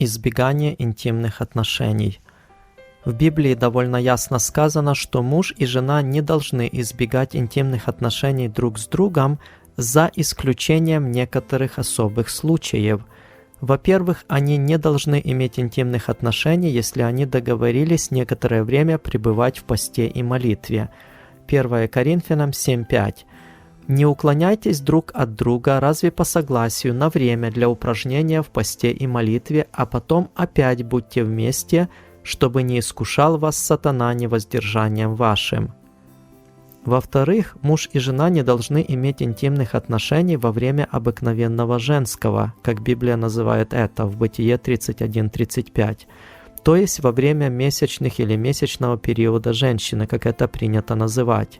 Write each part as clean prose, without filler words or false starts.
Избегание интимных отношений. В Библии довольно ясно сказано, что муж и жена не должны избегать интимных отношений друг с другом за исключением некоторых особых случаев. Во-первых, они не должны иметь интимных отношений, если они договорились некоторое время пребывать в посте и молитве. 1 Коринфянам 7:5. «Не уклоняйтесь друг от друга, разве по согласию, на время для упражнения в посте и молитве, а потом опять будьте вместе, чтобы не искушал вас сатана невоздержанием вашим». Во-вторых, муж и жена не должны иметь интимных отношений во время обыкновенного женского, как Библия называет это в Бытие 31:35, то есть во время месячных или месячного периода женщины, как это принято называть.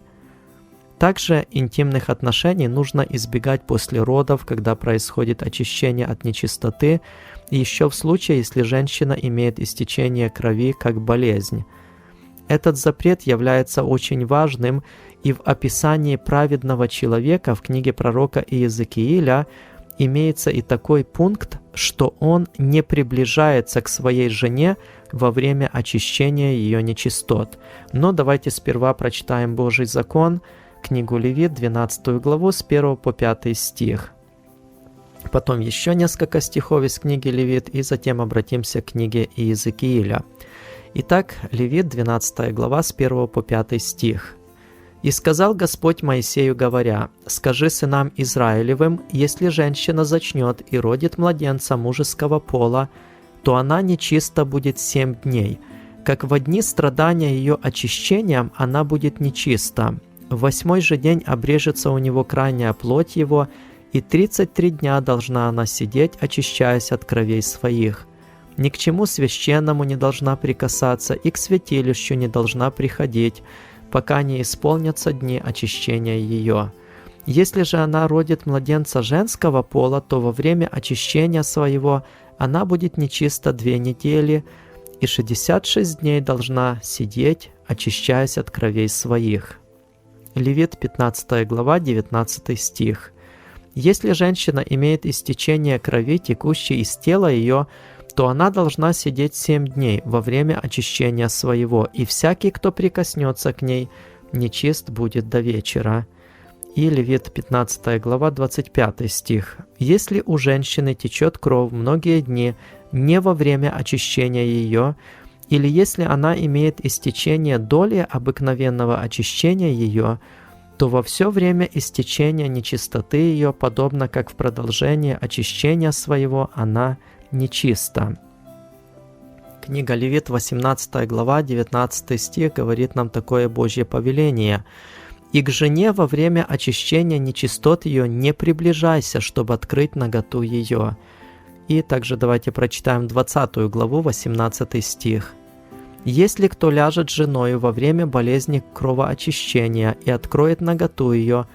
Также интимных отношений нужно избегать после родов, когда происходит очищение от нечистоты, и еще в случае, если женщина имеет истечение крови как болезнь. Этот запрет является очень важным, и в описании праведного человека в книге пророка Иезекииля имеется и такой пункт, что он не приближается к своей жене во время очищения ее нечистот. Но давайте сперва прочитаем Божий закон, книгу Левит, 12 главу, с 1 по 5 стих. Потом еще несколько стихов из книги Левит, и затем обратимся к книге Иезекииля. Итак, Левит, 12 глава, с 1 по 5 стих. «И сказал Господь Моисею, говоря: скажи сынам Израилевым, если женщина зачнет и родит младенца мужеского пола, то она нечиста будет 7 дней. Как во дни страдания ее очищением она будет нечиста. В 8-й же день обрежется у него крайняя плоть его, и 33 дня должна она сидеть, очищаясь от кровей своих. Ни к чему священному не должна прикасаться, и к святилищу не должна приходить, пока не исполнятся дни очищения ее. Если же она родит младенца женского пола, то во время очищения своего она будет нечиста 2 недели, и 66 дней должна сидеть, очищаясь от кровей своих». Левит, 15 глава, 19 стих. «Если женщина имеет истечение крови, текущей из тела ее, то она должна сидеть 7 дней во время очищения своего, и всякий, кто прикоснется к ней, нечист будет до вечера». И Левит, 15 глава, 25 стих. «Если у женщины течет кровь многие дни, не во время очищения ее, или если она имеет истечение доли обыкновенного очищения ее, то во все время истечения нечистоты ее, подобно как в продолжении очищения своего, она нечиста». Книга Левит, 18 глава, 19 стих говорит нам такое Божье повеление: «И к жене во время очищения нечистот ее не приближайся, чтобы открыть наготу ее». И также давайте прочитаем 20 главу, 18 стих. «Если кто ляжет с женою во время болезни кровоочищения и откроет наготу ее,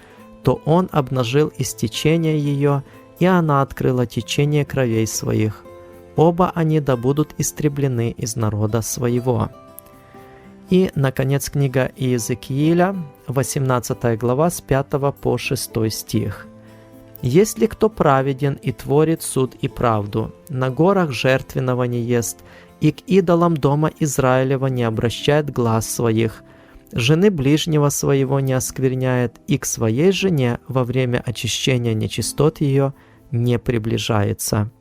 то он обнажил истечение ее, и она открыла течение кровей своих. Оба они да будут истреблены из народа своего». И, наконец, книга Иезекииля, 18 глава, с 5 по 6 стих. «Если кто праведен и творит суд и правду, на горах жертвенного не ест, и к идолам дома Израилева не обращает глаз своих, жены ближнего своего не оскверняет, и к своей жене во время очищения нечистот ее не приближается».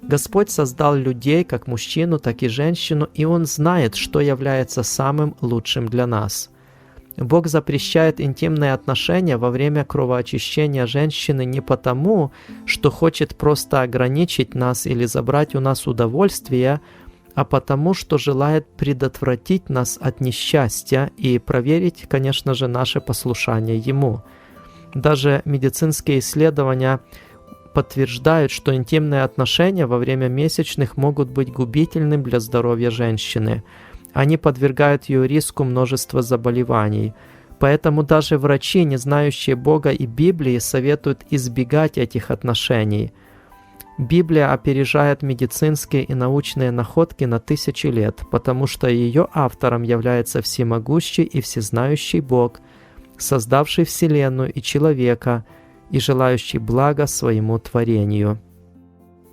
Господь создал людей, как мужчину, так и женщину, и Он знает, что является самым лучшим для нас. Бог запрещает интимные отношения во время кровоочищения женщины не потому, что хочет просто ограничить нас или забрать у нас удовольствие, а потому, что желает предотвратить нас от несчастья и проверить, конечно же, наше послушание Ему. Даже медицинские исследования подтверждают, что интимные отношения во время месячных могут быть губительным для здоровья женщины. Они подвергают ее риску множества заболеваний. Поэтому даже врачи, не знающие Бога и Библии, советуют избегать этих отношений. Библия опережает медицинские и научные находки на 1000 лет, потому что ее автором является всемогущий и всезнающий Бог, создавший Вселенную и человека, и желающий блага своему творению.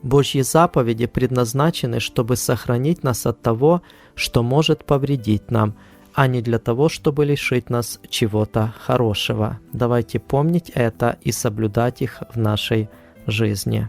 Божьи заповеди предназначены, чтобы сохранить нас от того, что может повредить нам, а не для того, чтобы лишить нас чего-то хорошего. Давайте помнить это и соблюдать их в нашей жизни.